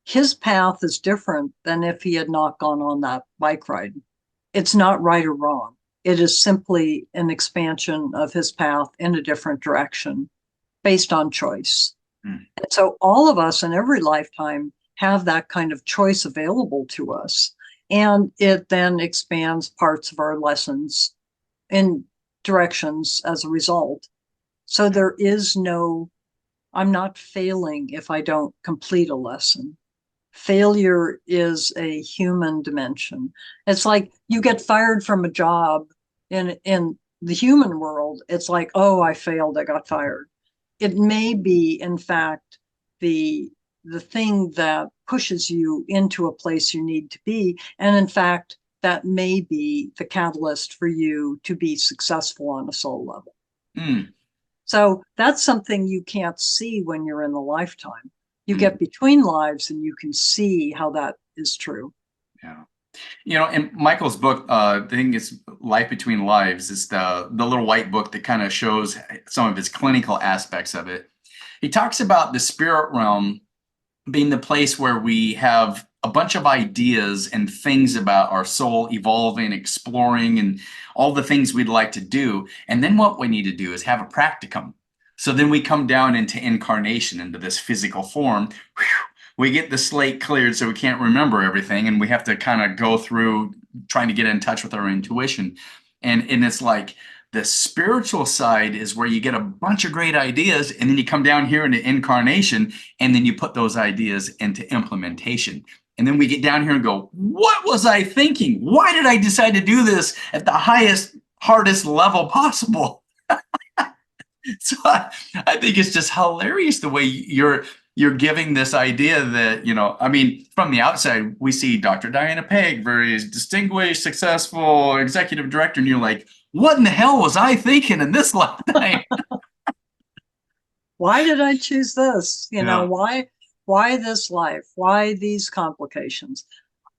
his path is different than if he had not gone on that bike ride. It's not right or wrong. It is simply an expansion of his path in a different direction based on choice. mm, And so all of us in every lifetime have that kind of choice available to us. And it then expands parts of our lessons in directions as a result. So yeah. there is no, I'm not failing if I don't complete a lesson. Failure is a human dimension. It's like you get fired from a job in the human world. It's like, oh, I failed, I got fired. It may be, in fact, the the thing that pushes you into a place you need to be. And in fact, that may be the catalyst for you to be successful on a soul level. Mm, So that's something you can't see when you're in the lifetime. You mm, get between lives and you can see how that is true. yeah. In Michael's book, I think it's Life Between Lives, is the little white book that kind of shows some of his clinical aspects of it. He talks about the spirit realm being the place where we have a bunch of ideas and things about our soul evolving, exploring, and all the things we'd like to do. And then what we need to do is have a practicum. So then we come down into incarnation, into this physical form. Whew, we get the slate cleared so we can't remember everything, and we have to kind of go through trying to get in touch with our intuition. And it's like the spiritual side is where you get a bunch of great ideas, and then you come down here into incarnation, and then you put those ideas into implementation. And then we get down here and go, what was I thinking? Why did I decide to do this at the highest, hardest level possible? So I think it's just hilarious the way you're giving this idea that, I mean, from the outside, we see Dr. Diana Paque, very distinguished, successful executive director, and you're like, what in the hell was I thinking in this lifetime? Why did I choose this? Yeah. Why this life? Why these complications?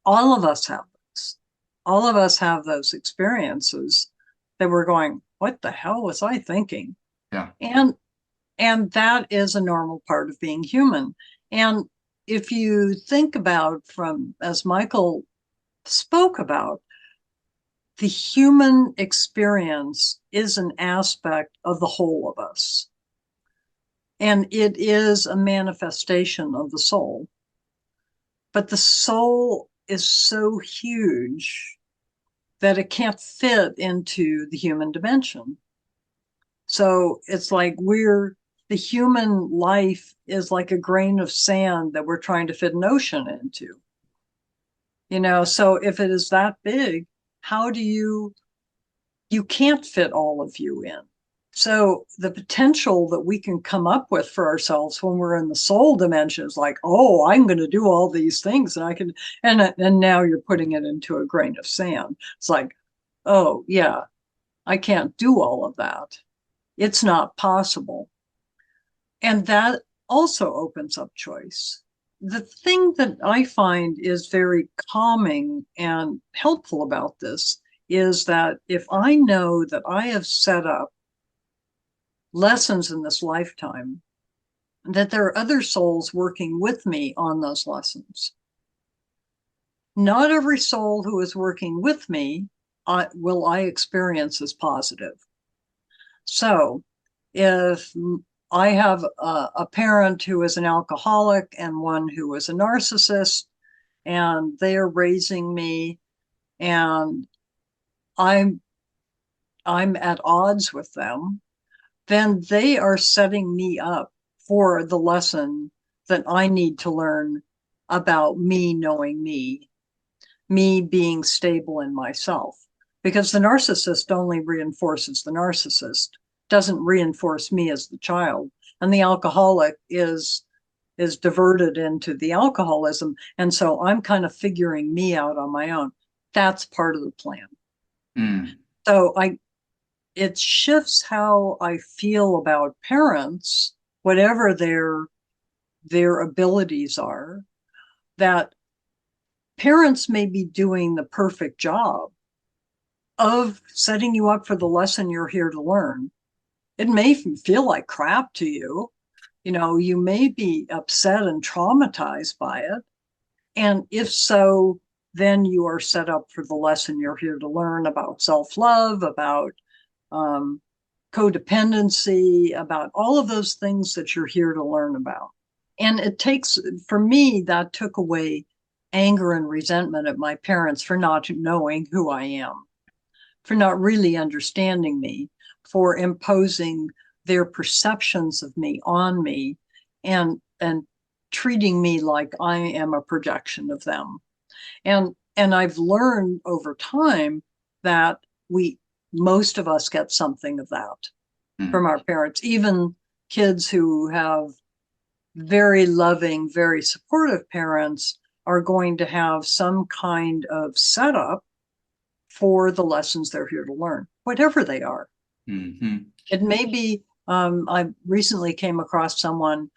All of us have this. All of us have those experiences that we're going, what the hell was I thinking? Yeah. And and that is a normal part of being human. And if you think about, from as Michael spoke about, the human experience is an aspect of the whole of us. And it is a manifestation of the soul. But the soul is so huge that it can't fit into the human dimension. So it's like the human life is like a grain of sand that we're trying to fit an ocean into. So if it is that big, how do you can't fit all of you in. So the potential that we can come up with for ourselves when we're in the soul dimension is like, oh, I'm going to do all these things, and I can, and now you're putting it into a grain of sand. It's like, oh yeah, I can't do all of that. It's not possible. And that also opens up choice. The thing that I find is very calming and helpful about this is that if I know that I have set up lessons in this lifetime, that there are other souls working with me on those lessons. Not every soul who is working with me will I experience as positive. So if I have a parent who is an alcoholic and one who is a narcissist, and they are raising me, and I'm at odds with them, then they are setting me up for the lesson that I need to learn about me knowing me being stable in myself. Because the narcissist only reinforces the narcissist, doesn't reinforce me as the child. And the alcoholic is diverted into the alcoholism. And so I'm kind of figuring me out on my own. That's part of the plan. Mm. So it shifts how I feel about parents, whatever their abilities are, that parents may be doing the perfect job of setting you up for the lesson you're here to learn. It may feel like crap to you. You know, you may be upset and traumatized by it. And if so, then you are set up for the lesson you're here to learn about self-love, about codependency, about all of those things that you're here to learn about. And it takes, for me, that took away anger and resentment at my parents for not knowing who I am, for not really understanding me, for imposing their perceptions of me on me, and treating me like I am a projection of them. And I've learned over time that most of us get something of that Mm. from our parents, even kids who have very loving, very supportive parents are going to have some kind of setup for the lessons they're here to learn, whatever they are. Mm-hmm. It may be, I recently came across someone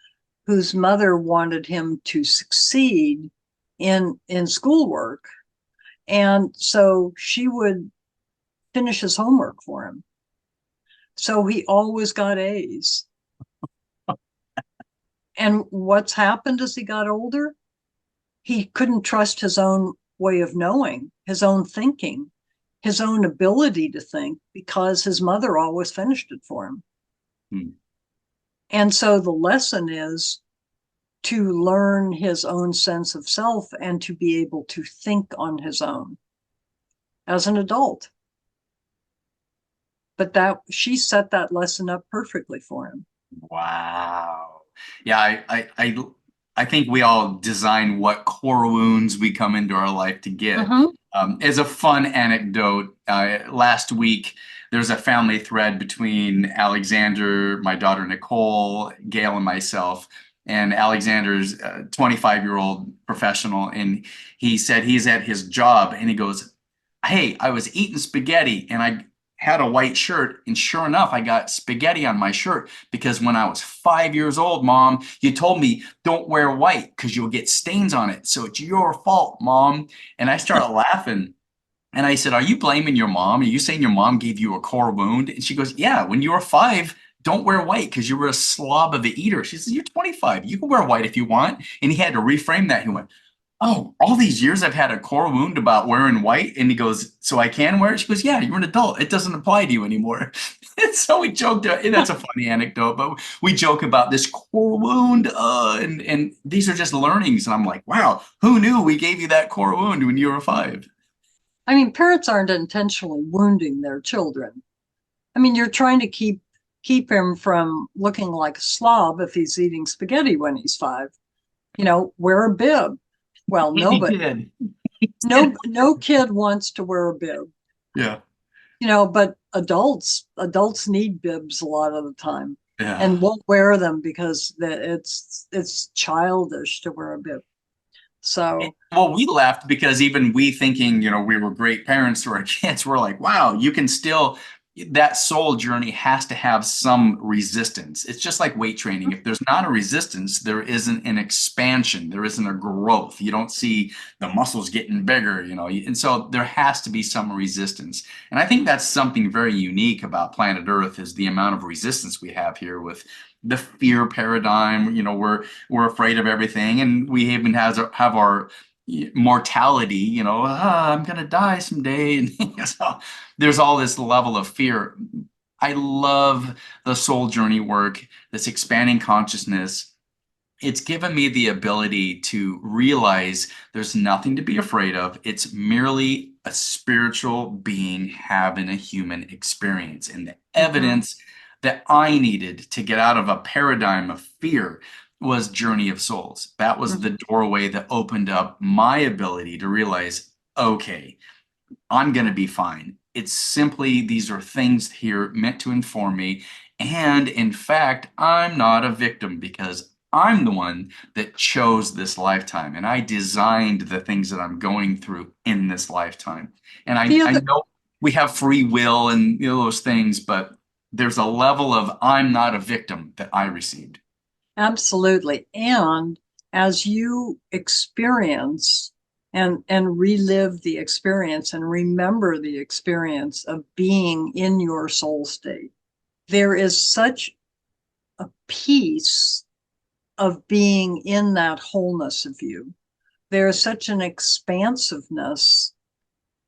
whose mother wanted him to succeed in schoolwork. And so she would finish his homework for him. So he always got A's. And what's happened as he got older? He couldn't trust his own way of knowing, his own thinking, his own ability to think, because his mother always finished it for him. Mm. And so the lesson is to learn his own sense of self and to be able to think on his own as an adult. But that she set that lesson up perfectly for him. Wow. Yeah, I think we all design what core wounds we come into our life to get. Mm-hmm. As a fun anecdote, last week there's a family thread between Alexander, my daughter Nicole, Gail, and myself. And Alexander's a 25-year-old professional, and he said he's at his job, and he goes, "Hey, I was eating spaghetti, and I had a white shirt, and sure enough, I got spaghetti on my shirt because when I was 5 years old, Mom, you told me don't wear white because you'll get stains on it. So it's your fault, Mom." And I started laughing. And I said, "Are you blaming your mom? Are you saying your mom gave you a core wound?" And she goes, "Yeah, when you were 5, don't wear white because you were a slob of a eater." She says, "You're 25. You can wear white if you want." And he had to reframe that. He went, "Oh, all these years I've had a core wound about wearing white." And he goes, "So I can wear it?" She goes, "Yeah, you're an adult. It doesn't apply to you anymore." And so we joked, and that's a funny anecdote, but we joke about this core wound. And these are just learnings. And I'm like, wow, who knew we gave you that core wound when you were 5? I mean, parents aren't intentionally wounding their children. I mean, you're trying to keep him from looking like a slob if he's eating spaghetti when he's 5. You know, wear a bib. Well, He nobody, did. no kid wants to wear a bib. Yeah. but adults need bibs a lot of the time Yeah. and won't wear them because it's childish to wear a bib. So Well, we laughed because even we thinking, we were great parents to our kids, we're like, wow, you can still, that soul journey has to have some resistance. It's just like weight training. If there's not a resistance, there isn't an expansion, there isn't a growth. You don't see the muscles getting bigger, and so there has to be some resistance. And I think that's something very unique about planet Earth is the amount of resistance we have here with the fear paradigm. We're afraid of everything, and we even have our mortality, I'm gonna die someday. And so there's all this level of fear. I love the soul journey work, this expanding consciousness. It's given me the ability to realize there's nothing to be afraid of. It's merely a spiritual being having a human experience. And the mhm, evidence that I needed to get out of a paradigm of fear was Journey of Souls. That was mhm. the doorway that opened up my ability to realize, okay, I'm going to be fine. It's simply these are things here meant to inform me. And in fact, I'm not a victim because I'm the one that chose this lifetime and I designed the things that I'm going through in this lifetime. And I, The I other, know we have free will and those things, but there's a level of I'm not a victim that I received. absolutely. And as you experience and relive the experience and remember the experience of being in your soul state, there is such a peace of being in that wholeness of you. There is such an expansiveness,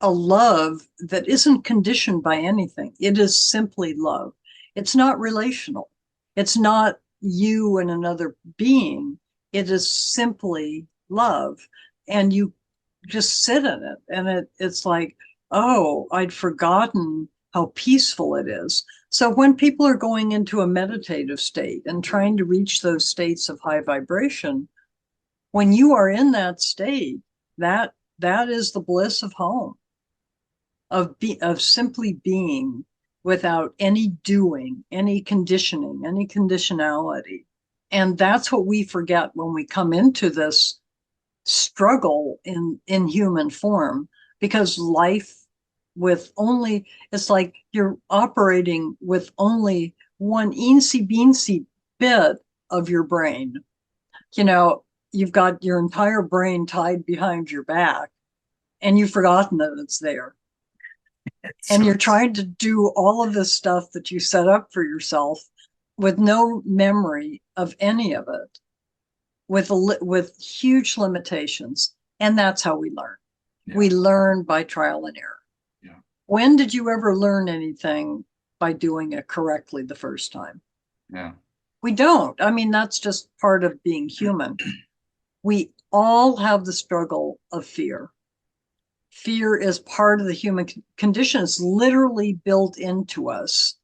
a love that isn't conditioned by anything. It is simply love. It's not relational. It's not you and another being. It is simply love. And you just sit in it. And it's like, oh, I'd forgotten how peaceful it is. So when people are going into a meditative state and trying to reach those states of high vibration, when you are in that state, that is the bliss of home, of simply being without any doing, any conditioning, any conditionality. And that's what we forget when we come into this struggle in human form, because life with only, it's like you're operating with only one eensy beensy bit of your brain. you know you've got your entire brain tied behind your back and you've forgotten that it's there, and So you're trying to do all of this stuff that you set up for yourself with no memory of any of it, with huge limitations. And that's how we learn. yeah, We learn by trial and error. yeah, When did you ever learn anything by doing it correctly the first time? yeah, We don't. I mean, that's just part of being human. We all have the struggle of fear. Fear is part of the human condition. It's literally built into us.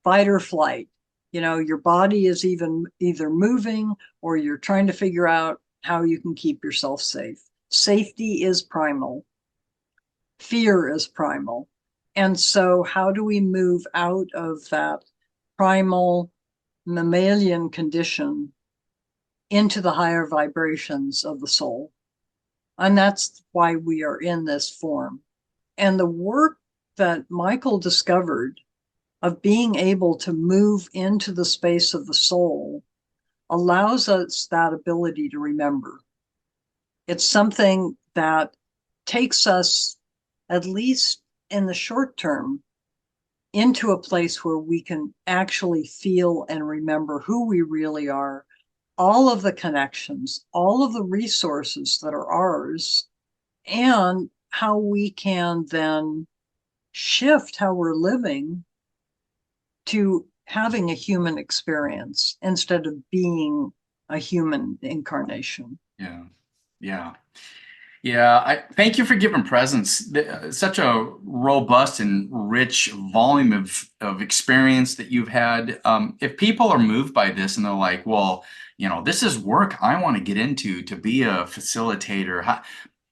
Fight or flight. Your body is even either moving or you're trying to figure out how you can keep yourself safe. Safety is primal. Fear is primal. And so, how do we move out of that primal mammalian condition into the higher vibrations of the soul? And that's why we are in this form. And the work that Michael discovered of being able to move into the space of the soul allows us that ability to remember. It's something that takes us, at least in the short term, into a place where we can actually feel and remember who we really are, all of the connections, all of the resources that are ours, and how we can then shift how we're living to having a human experience instead of being a human incarnation. yeah, yeah. Yeah, I thank you for giving presence. Such a robust and rich volume of experience that you've had. If people are moved by this and they're like, well, this is work I want to get into to be a facilitator.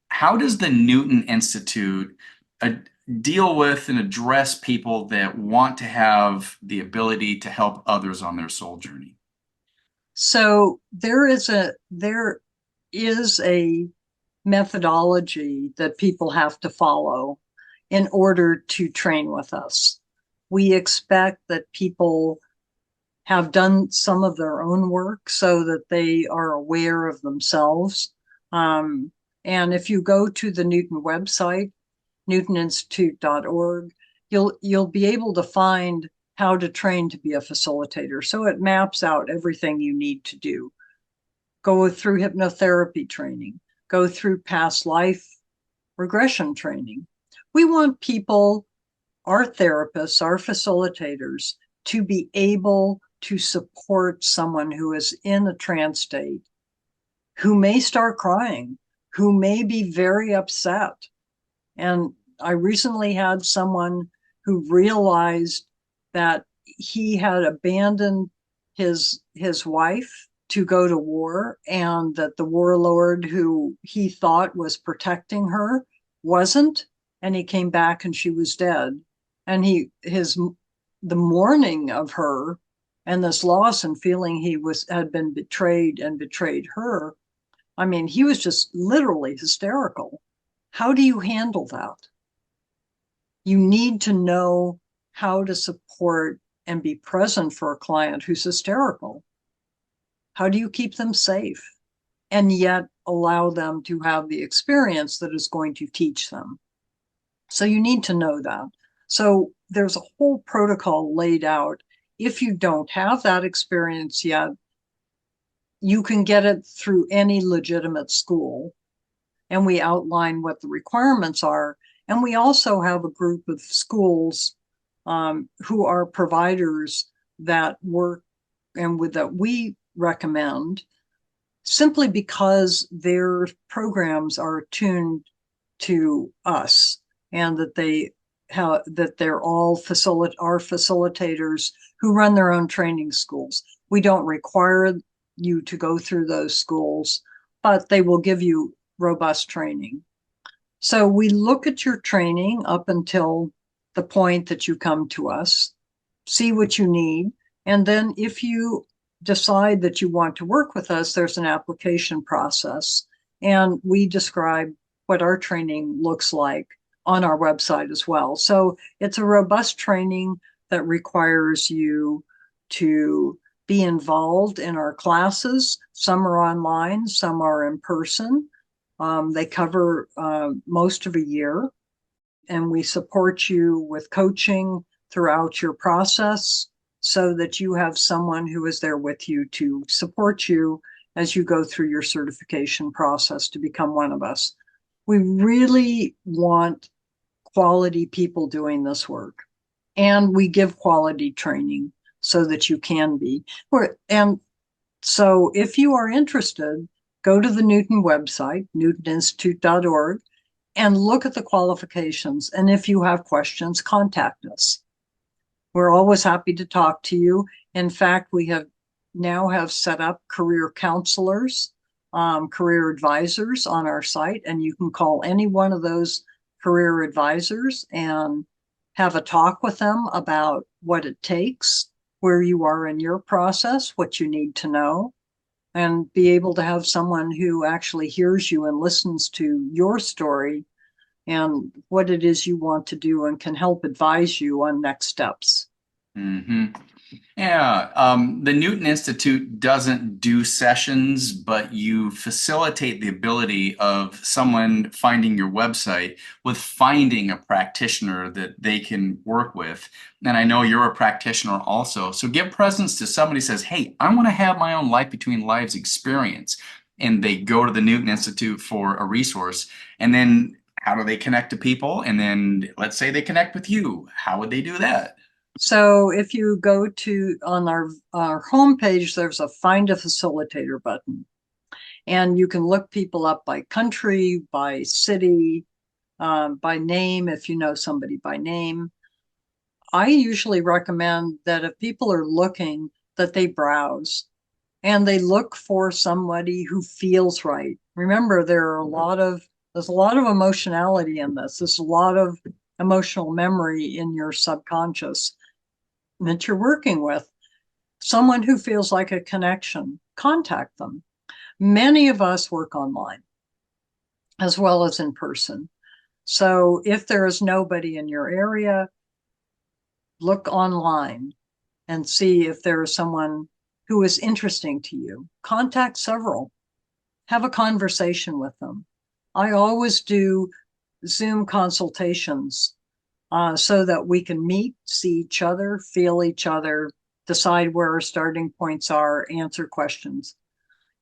How does the Newton Institute deal with and address people that want to have the ability to help others on their soul journey? So there is a methodology that people have to follow in order to train with us. We expect that people have done some of their own work so that they are aware of themselves. And if you go to the Newton website, newtoninstitute.org, you'll be able to find how to train to be a facilitator. So it maps out everything you need to do. Go through hypnotherapy training, go through past life regression training. We want people, our therapists, our facilitators, to be able to support someone who is in a trance state, who may start crying, who may be very upset. And I recently had someone who realized that he had abandoned his wife to go to war, and that the warlord who he thought was protecting her wasn't, and he came back and she was dead. And the mourning of her and this loss and feeling had been betrayed and betrayed her. I mean, he was just literally hysterical. How do you handle that? You need to know how to support and be present for a client who's hysterical. How do you keep them safe and yet allow them to have the experience that is going to teach them? So you need to know that. So there's a whole protocol laid out. If you don't have that experience yet, you can get it through any legitimate school. And we outline what the requirements are. And we also have a group of schools who are providers that work and that we recommend, simply because their programs are attuned to us, and that they're all our facilitators who run their own training schools. We don't require you to go through those schools, but they will give you robust training. So we look at your training up until the point that you come to us, see what you need, and then if you decide that you want to work with us, there's an application process, and we describe what our training looks like on our website as well. So it's a robust training that requires you to be involved in our classes. Some are online, some are in person. They cover most of a year, and we support you with coaching throughout your process so that you have someone who is there with you to support you as you go through your certification process to become one of us. We really want quality people doing this work, and we give quality training so that you can be. And so if you are interested, go to the Newton website, newtoninstitute.org, and look at the qualifications. And if you have questions, contact us. We're always happy to talk to you. In fact, we now have set up career counselors, career advisors on our site, and you can call any one of those career advisors and have a talk with them about what it takes, where you are in your process, what you need to know, and be able to have someone who actually hears you and listens to your story and what it is you want to do, and can help advise you on next steps. Mm-hmm. Yeah, the Newton Institute doesn't do sessions, but you facilitate the ability of someone finding your website with finding a practitioner that they can work with. And I know you're a practitioner also. So give presence to somebody who says, hey, I want to have my own life between lives experience. And they go to the Newton Institute for a resource. And then how do they connect to people? And then let's say they connect with you. How would they do that? So if you go on our homepage, there's a Find a Facilitator button. And you can look people up by country, by city, by name, if you know somebody by name. I usually recommend that if people are looking, that they browse and they look for somebody who feels right. Remember, there's a lot of emotionality in this. There's a lot of emotional memory in your subconscious that you're working with. Someone who feels like a connection, contact them. Many of us work online as well as in person. So if there is nobody in your area, look online and see if there is someone who is interesting to you. Contact several. Have a conversation with them. I always do Zoom consultations so that we can meet, see each other, feel each other, decide where our starting points are, answer questions.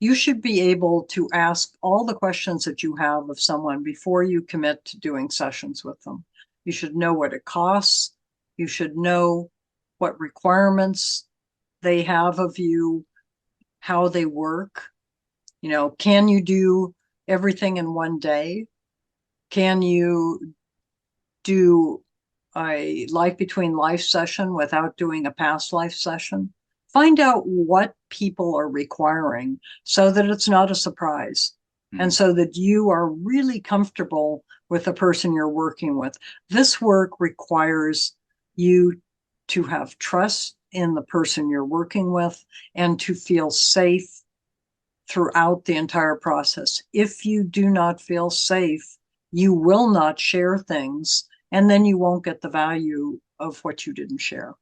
You should be able to ask all the questions that you have of someone before you commit to doing sessions with them. You should know what it costs. You should know what requirements they have of you, how they work. You know, can you do everything in one day? Can you do a life between life session without doing a past life session? Find out what people are requiring so that it's not a surprise and so that you are really comfortable with the person you're working with. This work requires you to have trust in the person you're working with and to feel safe throughout the entire process. If you do not feel safe, you will not share things, and then you won't get the value of what you didn't share.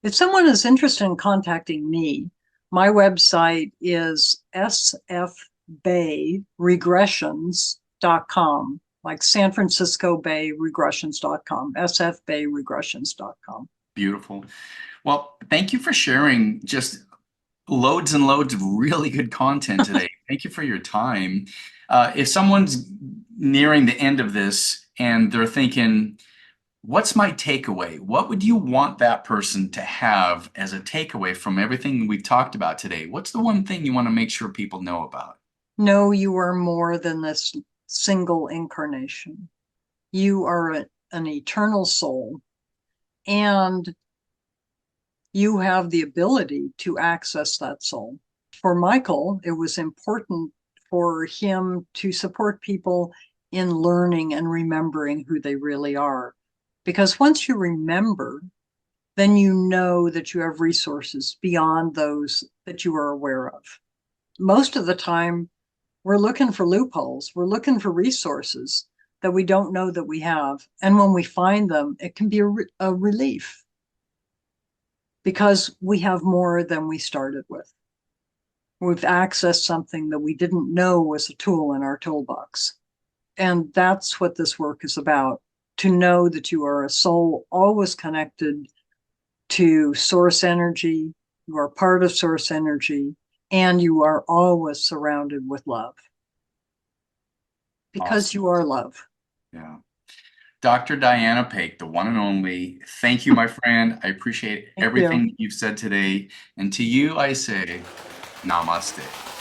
If someone is interested in contacting me, my website is sfbayregressions.com, like San Francisco Bay Regressions.com, sfbayregressions.com. Beautiful. Well, thank you for sharing just loads and loads of really good content today. Thank you for your time. If someone's nearing the end of this and they're thinking, what's my takeaway? What would you want that person to have as a takeaway from everything we've talked about today? What's the one thing you want to make sure people know about? Know you are more than this single incarnation. You are an eternal soul, and you have the ability to access that soul. For Michael, it was important for him to support people in learning and remembering who they really are. Because once you remember, then you know that you have resources beyond those that you are aware of. Most of the time, we're looking for loopholes. We're looking for resources that we don't know that we have. And when we find them, it can be a relief because we have more than we started with. We've accessed something that we didn't know was a tool in our toolbox. And that's what this work is about, to know that you are a soul always connected to source energy, you are part of source energy, and you are always surrounded with love. Because Awesome. you are love. Yeah. Dr. Diana Paque, the one and only, thank you, my friend. I appreciate Thank you. everything you've said today. And to you, I say, namaste.